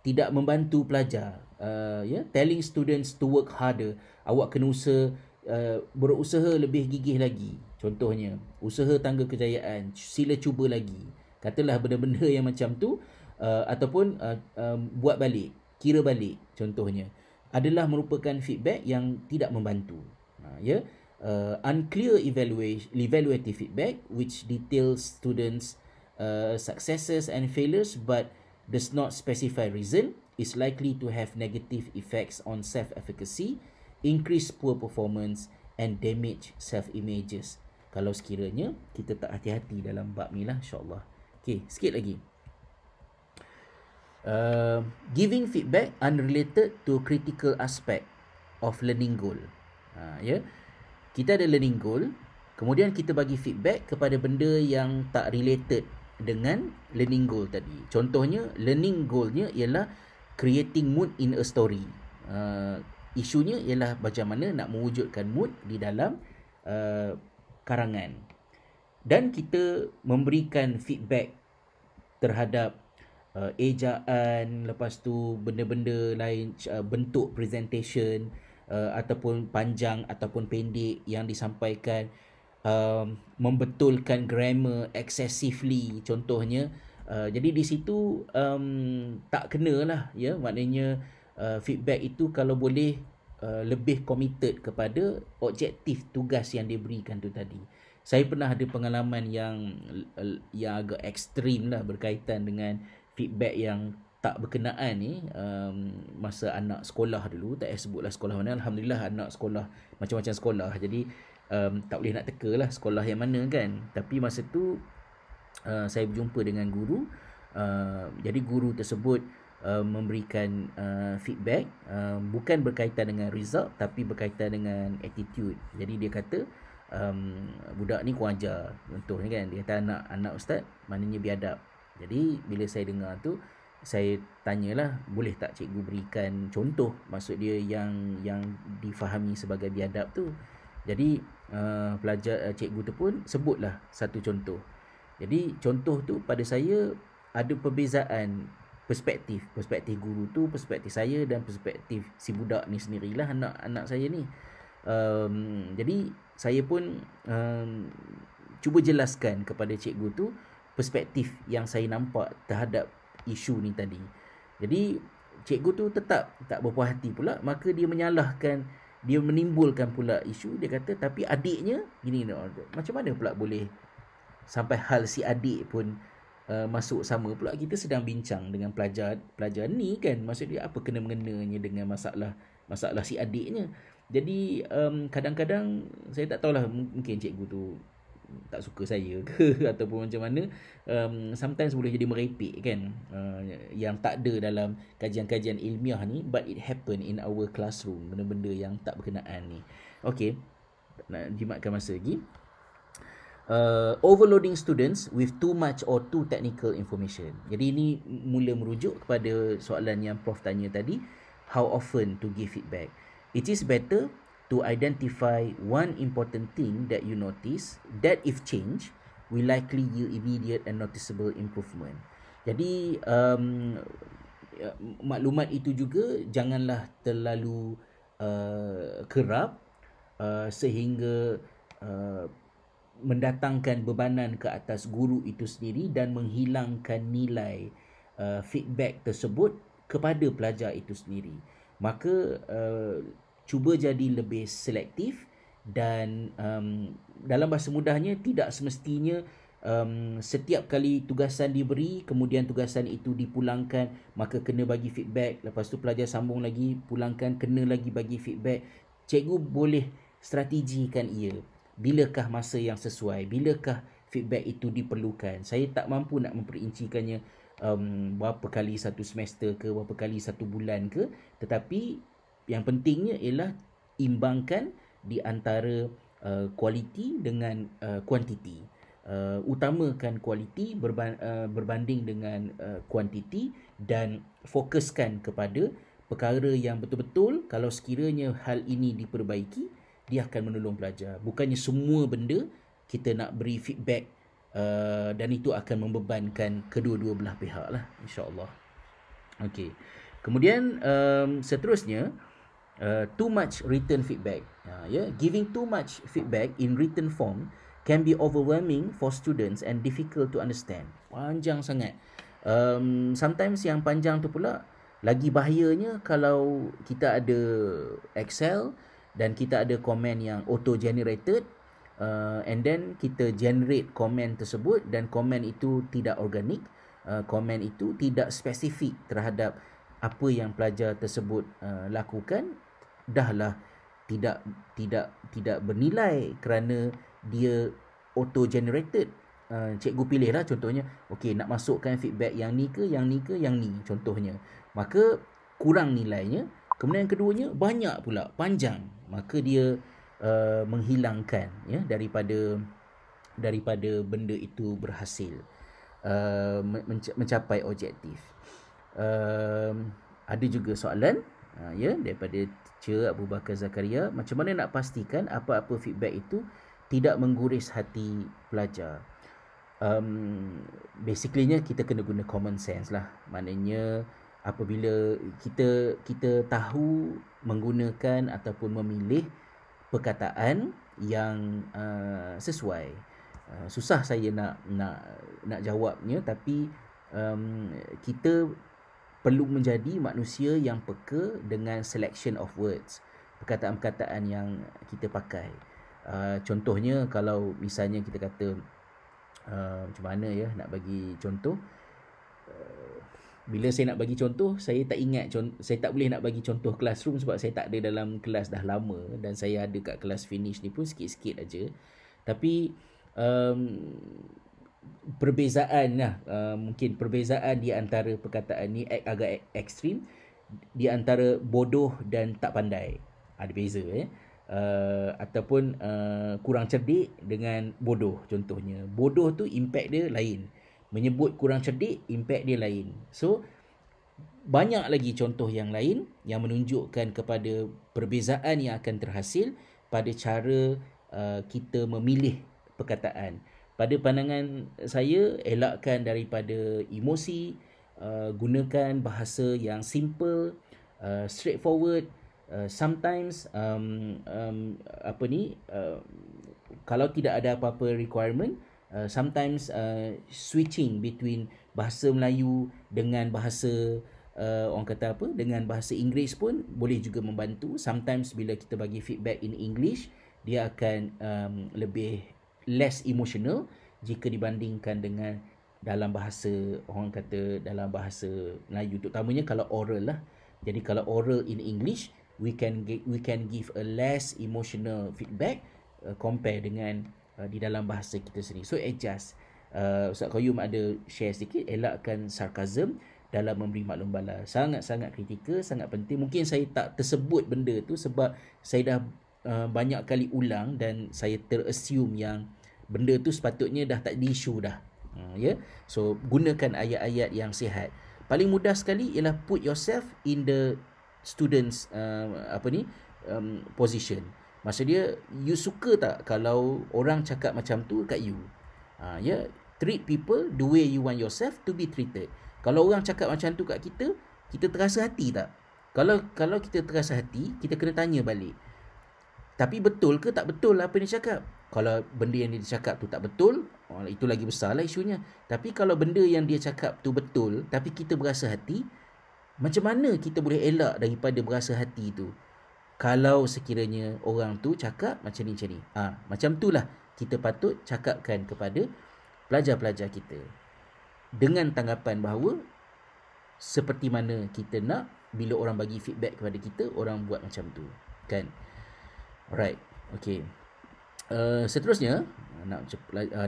tidak membantu pelajar. Telling students to work harder. Awak kena berusaha lebih gigih lagi. Contohnya, usaha tangga kejayaan, sila cuba lagi. Katalah benda-benda yang macam tu, ataupun buat balik, kira balik contohnya, adalah merupakan feedback yang tidak membantu. Unclear evaluative feedback which details students' successes and failures but does not specify reason is likely to have negative effects on self-efficacy, increase poor performance and damage self-images. Kalau sekiranya kita tak hati-hati dalam bab ni lah, insyaAllah. Okay, sikit lagi. Giving feedback unrelated to critical aspect of learning goal. Kita ada learning goal, kemudian kita bagi feedback kepada benda yang tak related dengan learning goal tadi. Contohnya, learning goalnya ialah creating mood in a story. Isunya ialah macam mana nak mewujudkan mood di dalam karangan. Dan kita memberikan feedback terhadap ejaan, lepas tu benda-benda lain, bentuk presentation, ataupun panjang ataupun pendek yang disampaikan, membetulkan grammar excessively contohnya. Jadi di situ tak kenalah, maknanya feedback itu kalau boleh lebih committed kepada objektif tugas yang diberikan tu tadi. Saya pernah ada pengalaman yang agak ekstrim lah berkaitan dengan feedback yang tak berkenaan ni. Masa anak sekolah dulu, tak payah sebutlah sekolah mana, Alhamdulillah anak sekolah macam-macam sekolah, jadi tak boleh nak teka lah sekolah yang mana kan. Tapi masa tu saya berjumpa dengan guru. Jadi guru tersebut memberikan feedback, bukan berkaitan dengan result tapi berkaitan dengan attitude. Jadi dia kata budak ni kurang ajar contohnya kan. Dia kata anak ustaz maknanya biadab. Jadi bila saya dengar tu, saya tanyalah, boleh tak cikgu berikan contoh maksud dia yang difahami sebagai biadab tu. Jadi cikgu tu pun sebutlah satu contoh. Jadi contoh tu pada saya ada perbezaan perspektif guru tu, perspektif saya dan perspektif si budak ni sendirilah, anak saya ni. Jadi saya pun cuba jelaskan kepada cikgu tu perspektif yang saya nampak terhadap isu ni tadi. Jadi cikgu tu tetap tak berpuas hati pula, maka dia menyalahkan, dia menimbulkan pula isu. Dia kata tapi adiknya gini, macam mana pula boleh sampai hal si adik pun masuk sama pula. Kita sedang bincang dengan pelajar ni kan, maksud dia apa kena-mengenanya dengan masalah si adiknya. Jadi kadang-kadang saya tak tahulah, mungkin cikgu tu tak suka saya ke ataupun macam mana. Sometimes boleh jadi merepek kan, yang tak ada dalam kajian-kajian ilmiah ni, but it happen in our classroom, benda-benda yang tak berkenaan ni. Okay, nak jimatkan masa lagi. Overloading students with too much or too technical information. Jadi ini mula merujuk kepada soalan yang Prof tanya tadi, how often to give feedback. It is better to identify one important thing that you notice that if changed will likely yield immediate and noticeable improvement. Jadi maklumat itu juga janganlah terlalu kerap sehingga mendatangkan bebanan ke atas guru itu sendiri dan menghilangkan nilai feedback tersebut kepada pelajar itu sendiri. Maka cuba jadi lebih selektif dan dalam bahasa mudahnya, tidak semestinya setiap kali tugasan diberi, kemudian tugasan itu dipulangkan, maka kena bagi feedback. Lepas tu pelajar sambung lagi, pulangkan, kena lagi bagi feedback. Cikgu boleh strategikan ia. Bilakah masa yang sesuai? Bilakah feedback itu diperlukan? Saya tak mampu nak memperincikannya berapa kali satu semester ke, berapa kali satu bulan ke. Tetapi yang pentingnya ialah imbangkan di antara kualiti dengan kuantiti. Utamakan kualiti berbanding dengan kuantiti, dan fokuskan kepada perkara yang betul-betul kalau sekiranya hal ini diperbaiki, dia akan menolong pelajar. Bukannya semua benda kita nak beri feedback dan itu akan membebankan kedua-dua belah pihak lah, insyaAllah. Okay. Kemudian seterusnya, too much written feedback. Giving too much feedback in written form can be overwhelming for students and difficult to understand. Panjang sangat. Sometimes yang panjang tu pula lagi bahayanya kalau kita ada Excel dan kita ada komen yang auto generated, and then kita generate komen tersebut dan komen itu tidak organik, komen itu tidak spesifik terhadap apa yang pelajar tersebut lakukan, dahlah tidak bernilai kerana dia auto generated. Cikgu pilih lah contohnya, okey, nak masukkan feedback yang ni ke, yang ni ke, yang ni contohnya, maka kurang nilainya. Kemudian yang keduanya banyak pula, panjang, maka dia menghilangkan daripada benda itu berhasil mencapai objektif. Ada juga soalan daripada Teacher Abu Bakar Zakaria, macam mana nak pastikan apa-apa feedback itu tidak mengguris hati pelajar? Basically-nya kita kena guna common sense lah. Maknanya apabila kita tahu menggunakan ataupun memilih perkataan yang sesuai. Susah saya nak jawabnya, tapi kita perlu menjadi manusia yang peka dengan selection of words, perkataan-perkataan yang kita pakai. Contohnya kalau misalnya kita kata macam mana nak bagi contoh, bila saya nak bagi contoh, saya tak ingat, saya tak boleh nak bagi contoh classroom sebab saya tak ada dalam kelas dah lama, dan saya ada kat kelas finish ni pun sikit-sikit aja. Tapi perbezaan lah, mungkin perbezaan di antara perkataan ni agak ekstrim, di antara bodoh dan tak pandai. Ada beza ataupun kurang cerdik dengan bodoh. Contohnya bodoh tu impact dia lain, menyebut kurang cerdik impact dia lain. So banyak lagi contoh yang lain yang menunjukkan kepada perbezaan yang akan terhasil pada cara kita memilih perkataan. Pada pandangan saya, elakkan daripada emosi, gunakan bahasa yang simple, straightforward. Sometimes kalau tidak ada apa-apa requirement, sometimes switching between bahasa Melayu dengan bahasa dengan bahasa Inggeris pun boleh juga membantu. Sometimes bila kita bagi feedback in English, dia akan lebih less emotional jika dibandingkan dengan dalam bahasa dalam bahasa Melayu, terutamanya kalau oral lah. Jadi kalau oral in English, we can give a less emotional feedback compare dengan di dalam bahasa kita sendiri. So adjust. Ustaz Qayyum ada share sedikit, elakkan sarkasm dalam memberi maklum balas. Sangat-sangat kritikal, sangat penting. Mungkin saya tak tersebut benda tu sebab saya dah banyak kali ulang dan saya terassume yang benda tu sepatutnya dah tak di-issue dah. So gunakan ayat-ayat yang sihat. Paling mudah sekali ialah put yourself in the students position. Maksud dia, you suka tak kalau orang cakap macam tu kat you? Treat people the way you want yourself to be treated. Kalau orang cakap macam tu kat kita, kita terasa hati tak? Kalau kita terasa hati, kita kena tanya balik, tapi betul ke tak betul apa yang dia cakap? Kalau benda yang dia cakap tu tak betul, itu lagi besar lah isunya. Tapi kalau benda yang dia cakap tu betul, tapi kita berasa hati, macam mana kita boleh elak daripada berasa hati tu? Kalau sekiranya orang tu cakap macam ni. Macam tu lah kita patut cakapkan kepada pelajar-pelajar kita dengan tanggapan bahawa seperti mana kita nak bila orang bagi feedback kepada kita, orang buat macam tu, kan? Alright, okay. Seterusnya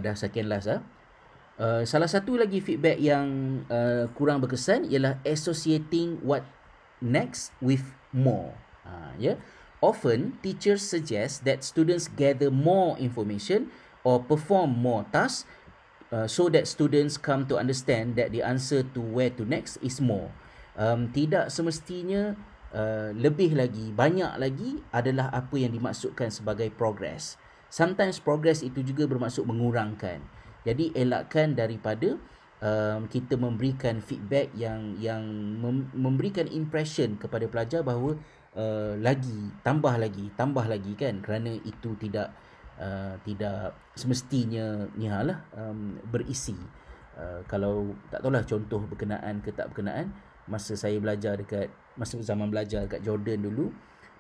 dah second last salah satu lagi feedback yang kurang berkesan ialah associating what next with more. Often teachers suggest that students gather more information or perform more tasks so that students come to understand that the answer to where to next is more. Tidak semestinya lebih lagi, banyak lagi adalah apa yang dimaksudkan sebagai progress. Sometimes progress itu juga bermaksud mengurangkan. Jadi elakkan daripada kita memberikan feedback yang memberikan impression kepada pelajar bahawa tambah lagi kan, kerana itu tidak semestinya berisi. Kalau tak tahulah contoh berkenaan ke tak berkenaan, masa zaman belajar dekat Jordan dulu,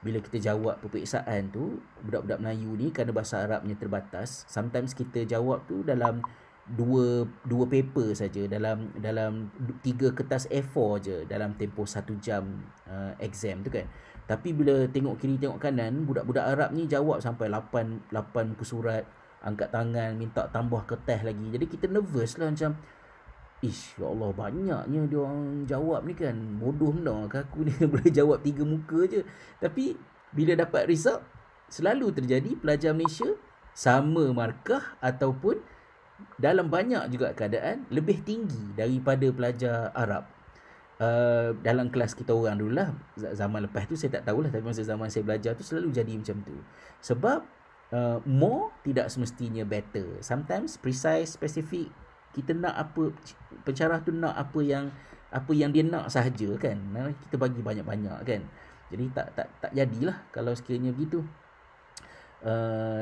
bila kita jawab peperiksaan tu, budak-budak Melayu ni kerana bahasa Arabnya terbatas, sometimes kita jawab tu dalam dua paper saja, dalam 3 kertas A4 je dalam tempoh 1 jam exam tu kan. Tapi bila tengok kiri tengok kanan, budak-budak Arab ni jawab sampai 8 muka surat, angkat tangan minta tambah kertas lagi. Jadi kita nervous lah, macam ya Allah, banyaknya dia orang jawab ni kan. Bodoh benar ke aku ni boleh jawab 3 muka je. Tapi bila dapat result, selalu terjadi pelajar Malaysia sama markah ataupun dalam banyak juga keadaan lebih tinggi daripada pelajar Arab. Dalam kelas kita orang dulu lah. Zaman lepas tu saya tak tahulah, tapi masa zaman saya belajar tu selalu jadi macam tu. Sebab more tidak semestinya better. Sometimes precise, specific. Kita nak apa, pencarah tu nak apa yang dia nak sahaja kan. Kita bagi banyak-banyak kan. Jadi tak jadilah kalau sekiranya begitu.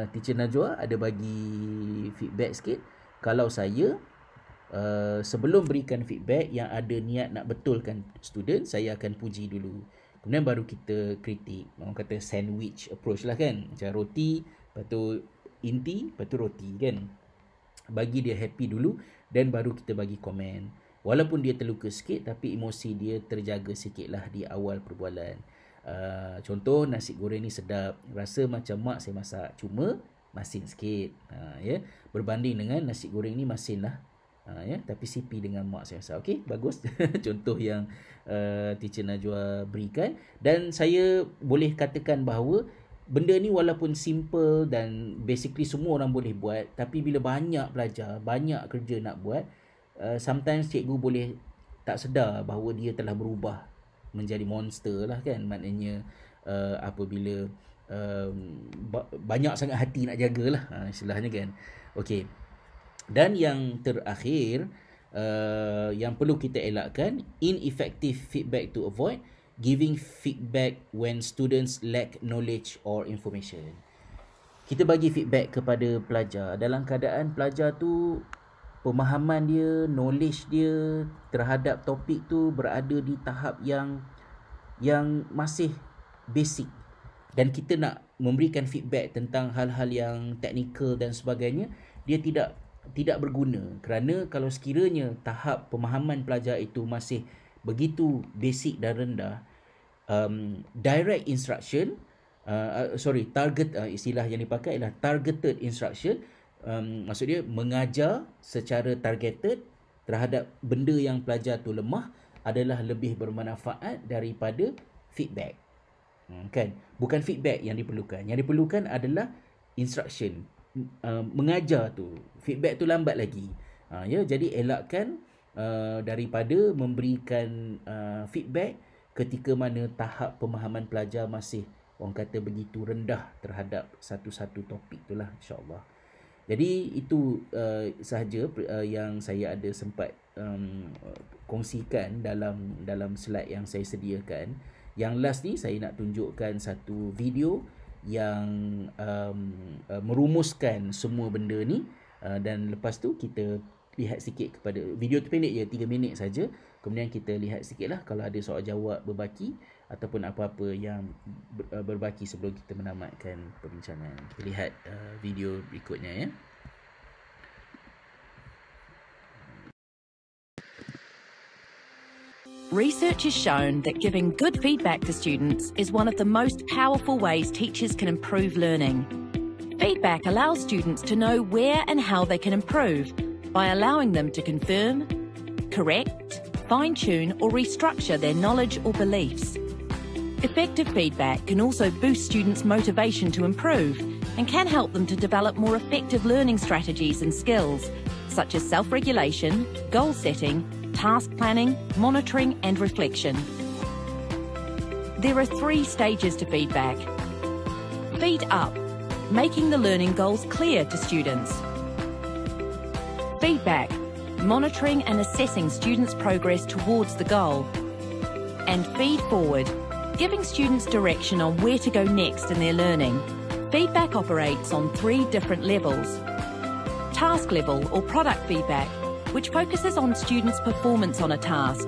Teacher Najwa ada bagi feedback sikit. Kalau saya sebelum berikan feedback yang ada niat nak betulkan student, saya akan puji dulu. Kemudian baru kita kritik. Orang kata sandwich approach lah kan. Macam roti, lepas tu inti, lepas tu roti kan. Bagi dia happy dulu dan baru kita bagi komen. Walaupun dia terluka sikit, tapi emosi dia terjaga sikit lah di awal perbualan. Contoh, nasi goreng ni sedap, rasa macam mak saya masak, cuma masin sikit, berbanding dengan nasi goreng ni masin lah, tapi sipi dengan mak saya masak. Okey, bagus. Contoh yang Teacher Najwa berikan. Dan saya boleh katakan bahawa benda ni walaupun simple dan basically semua orang boleh buat, tapi bila banyak pelajar, banyak kerja nak buat, sometimes cikgu boleh tak sedar bahawa dia telah berubah menjadi monster lah kan. Maknanya apabila banyak sangat hati nak jagalah, istilahnya kan. Okey. Dan yang terakhir, yang perlu kita elakkan, ineffective feedback to avoid, giving feedback when students lack knowledge or information. Kita bagi feedback kepada pelajar dalam keadaan pelajar tu pemahaman dia, knowledge dia terhadap topik tu berada di tahap yang masih basic, dan kita nak memberikan feedback tentang hal-hal yang teknikal dan sebagainya, dia tidak berguna. Kerana kalau sekiranya tahap pemahaman pelajar itu masih begitu basic dan rendah, direct instruction, istilah yang dipakai ialah targeted instruction. Maksud dia mengajar secara targeted terhadap benda yang pelajar tu lemah adalah lebih bermanfaat daripada feedback. Kan? Bukan feedback yang diperlukan. Yang diperlukan adalah instruction, mengajar tu. Feedback tu lambat lagi. Jadi elakkan daripada memberikan feedback ketika mana tahap pemahaman pelajar masih, orang kata, begitu rendah terhadap satu-satu topik itulah, insya-Allah. Jadi itu sahaja yang saya ada sempat kongsikan dalam slide yang saya sediakan. Yang last ni saya nak tunjukkan satu video yang merumuskan semua benda ni, dan lepas tu kita lihat sikit kepada video tu, pendek je, 3 minit saja. Kemudian kita lihat sikitlah kalau ada soal jawab berbaki ataupun apa-apa yang berbaki sebelum kita menamatkan perbincangan. Kita lihat video berikutnya ya. Research has shown that giving good feedback to students is one of the most powerful ways teachers can improve learning. Feedback allows students to know where and how they can improve by allowing them to confirm, correct, fine-tune or restructure their knowledge or beliefs. Effective feedback can also boost students' motivation to improve and can help them to develop more effective learning strategies and skills, such as self-regulation, goal setting, task planning, monitoring and reflection. There are 3 stages to feedback. Feed up, making the learning goals clear to students. Feedback, monitoring and assessing students' progress towards the goal. And feed forward, giving students direction on where to go next in their learning. Feedback operates on 3 different levels. Task level or product feedback, which focuses on students' performance on a task.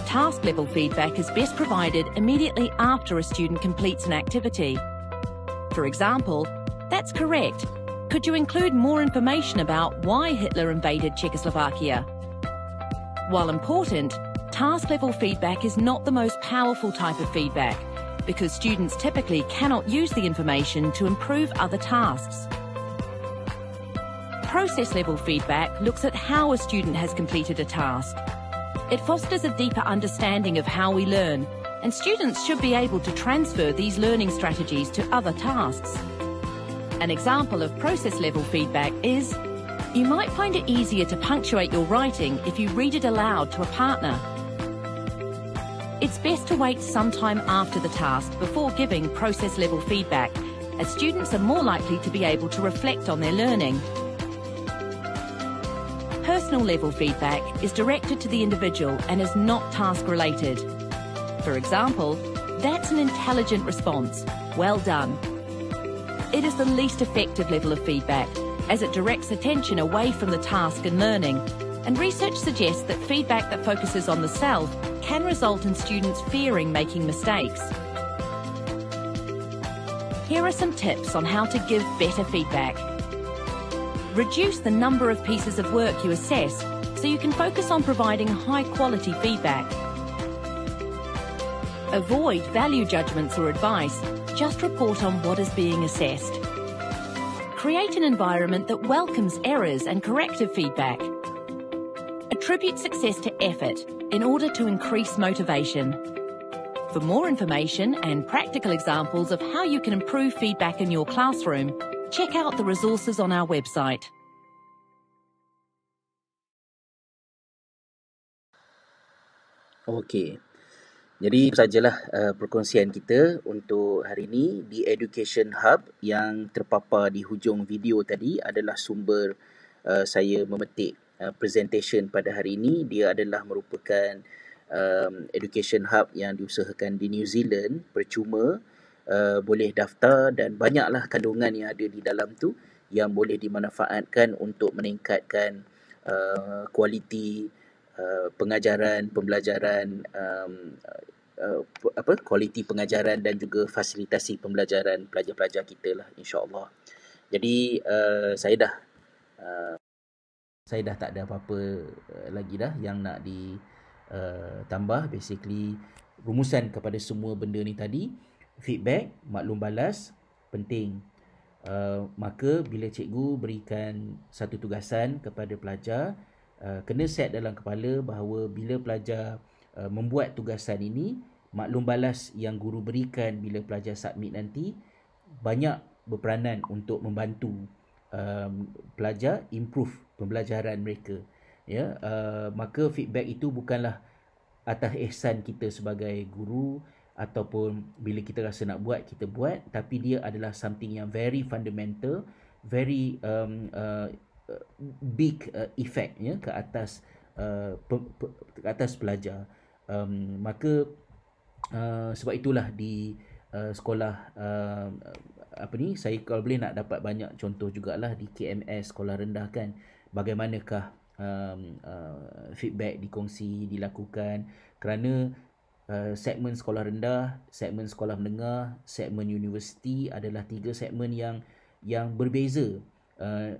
Task level feedback is best provided immediately after a student completes an activity. For example, "That's correct. Could you include more information about why Hitler invaded Czechoslovakia?" While important, task level feedback is not the most powerful type of feedback because students typically cannot use the information to improve other tasks. Process level feedback looks at how a student has completed a task. It fosters a deeper understanding of how we learn, and students should be able to transfer these learning strategies to other tasks. An example of process level feedback is, you might find it easier to punctuate your writing if you read it aloud to a partner. It's best to wait some time after the task before giving process level feedback, as students are more likely to be able to reflect on their learning. Personal level feedback is directed to the individual and is not task related. For example, "That's an intelligent response. Well done." It is the least effective level of feedback, as it directs attention away from the task and learning, and research suggests that feedback that focuses on the self can result in students fearing making mistakes. Here are some tips on how to give better feedback. Reduce the number of pieces of work you assess so you can focus on providing high-quality feedback. Avoid value judgments or advice, just report on what is being assessed. Create an environment that welcomes errors and corrective feedback. Attribute success to effort in order to increase motivation. For more information and practical examples of how you can improve feedback in your classroom, check out the resources on our website. Okey. Jadi itu sajalah perkongsian kita untuk hari ini. Di Education Hub yang terpapar di hujung video tadi adalah sumber saya memetik presentation pada hari ini. Dia adalah merupakan Education Hub yang diusahakan di New Zealand, percuma. Boleh daftar dan banyaklah kandungan yang ada di dalam tu yang boleh dimanfaatkan untuk meningkatkan kualiti pengajaran, pembelajaran, kualiti pengajaran dan juga fasilitasi pembelajaran pelajar-pelajar kita lah, insya-Allah. Jadi saya dah tak ada apa-apa lagi dah yang nak ditambah. Basically rumusan kepada semua benda ni tadi, feedback, maklum balas penting. Maka bila cikgu berikan satu tugasan kepada pelajar, kena set dalam kepala bahawa bila pelajar membuat tugasan ini, maklum balas yang guru berikan bila pelajar submit nanti banyak berperanan untuk membantu pelajar improve pembelajaran mereka. Ya, maka feedback itu bukanlah atas ihsan kita sebagai guru ataupun bila kita rasa nak buat kita buat, tapi dia adalah something yang very fundamental, very big effect ya ke atas pelajar. Maka sebab itulah di sekolah saya kalau boleh nak dapat banyak contoh jugalah di KMS sekolah rendah kan, bagaimanakah feedback dikongsi dilakukan, kerana segmen sekolah rendah, segmen sekolah menengah, segmen universiti adalah 3 segmen yang berbeza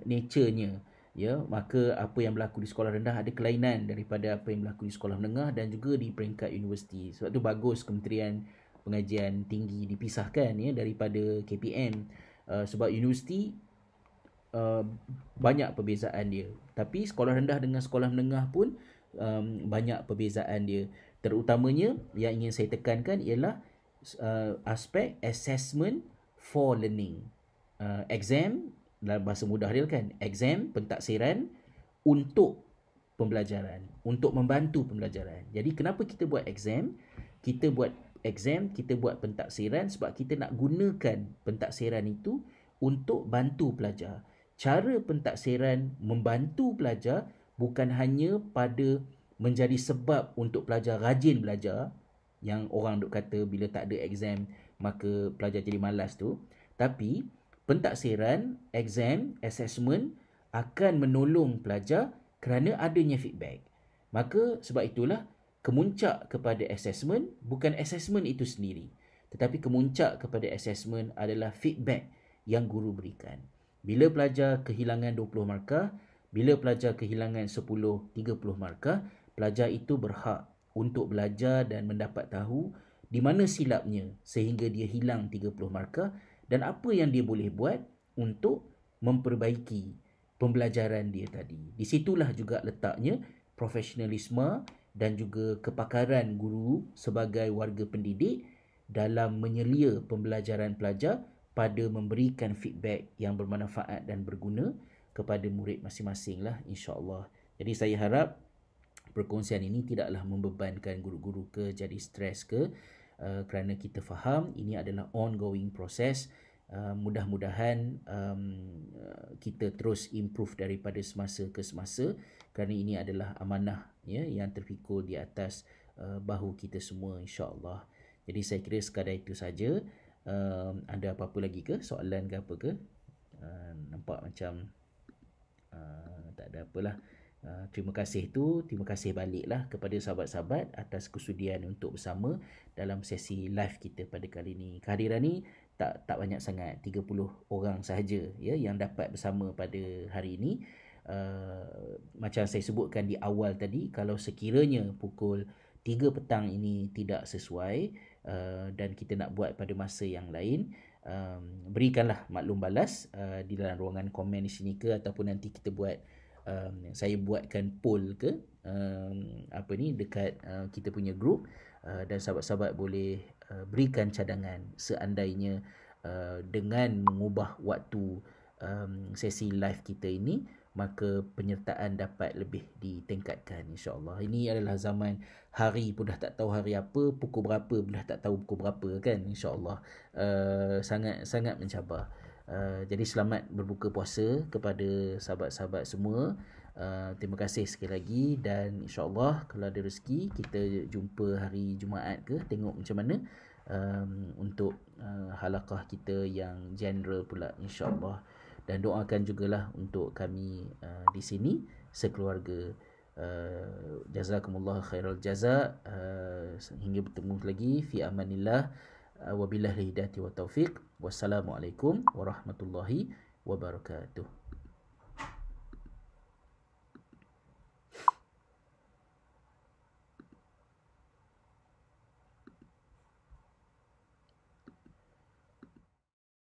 nature-nya. ya, maka apa yang berlaku di sekolah rendah ada kelainan daripada apa yang berlaku di sekolah menengah dan juga di peringkat universiti. Sebab tu bagus Kementerian Pengajian Tinggi dipisahkan ya daripada KPM. Sebab universiti banyak perbezaan dia. Tapi sekolah rendah dengan sekolah menengah pun banyak perbezaan dia. Terutamanya yang ingin saya tekankan ialah aspek assessment for learning. Exam dalam bahasa mudah dia kan, exam, pentaksiran untuk pembelajaran, untuk membantu pembelajaran. Jadi kenapa kita buat exam? Kita buat exam, kita buat pentaksiran sebab kita nak gunakan pentaksiran itu untuk bantu pelajar. Cara pentaksiran membantu pelajar bukan hanya pada menjadi sebab untuk pelajar rajin belajar, yang orang duk kata bila tak ada exam maka pelajar jadi malas tu, tapi pentaksiran, exam, assessment akan menolong pelajar kerana adanya feedback. Maka sebab itulah kemuncak kepada assessment bukan assessment itu sendiri, tetapi kemuncak kepada assessment adalah feedback yang guru berikan. Bila pelajar kehilangan 20 markah, bila pelajar kehilangan 10, 30 markah, pelajar itu berhak untuk belajar dan mendapat tahu di mana silapnya sehingga dia hilang 30 markah dan apa yang dia boleh buat untuk memperbaiki pembelajaran dia tadi. Di situlah juga letaknya profesionalisme dan juga kepakaran guru sebagai warga pendidik dalam menyelia pembelajaran pelajar pada memberikan feedback yang bermanfaat dan berguna kepada murid masing-masing lah, insya-Allah. Jadi saya harap perkongsian ini tidaklah membebankan guru-guru ke jadi stres ke, kerana kita faham ini adalah ongoing proses. Mudah-mudahan kita terus improve daripada semasa ke semasa kerana ini adalah amanah ya yang terpikul di atas bahu kita semua, insya-Allah. Jadi saya kira sekadar itu saja. Ada apa-apa lagi ke soalan ke apa ke? Nampak macam tak ada apalah. Terima kasih terima kasih baliklah kepada sahabat-sahabat atas kesudian untuk bersama dalam sesi live kita pada kali ini. Kehadiran ni tak banyak sangat, 30 orang sahaja ya yang dapat bersama pada hari ini. Macam saya sebutkan di awal tadi, kalau sekiranya pukul 3 petang ini tidak sesuai dan kita nak buat pada masa yang lain, berikanlah maklum balas di dalam ruangan komen di sini ke, ataupun nanti kita buat saya buatkan poll ke dekat kita punya group, dan sahabat-sahabat boleh berikan cadangan seandainya dengan mengubah waktu sesi live kita ini, maka penyertaan dapat lebih ditingkatkan, insya-Allah. Ini adalah zaman hari pun dah tak tahu hari apa, pukul berapa pun dah tak tahu pukul berapa kan, insya-Allah. Sangat mencabar. Jadi selamat berbuka puasa kepada sahabat-sahabat semua. Terima kasih sekali lagi, dan insya-Allah kalau ada rezeki kita jumpa hari Jumaat ke, tengok macam mana untuk halaqah kita yang general pula, insya-Allah. Dan doakan jugalah untuk kami di sini sekeluarga. Jazakumullah khairal jaza. Hingga bertemu lagi fi amanillah. Wabillahi hidayati wa taufiq. Wassalamualaikum warahmatullahi wabarakatuh.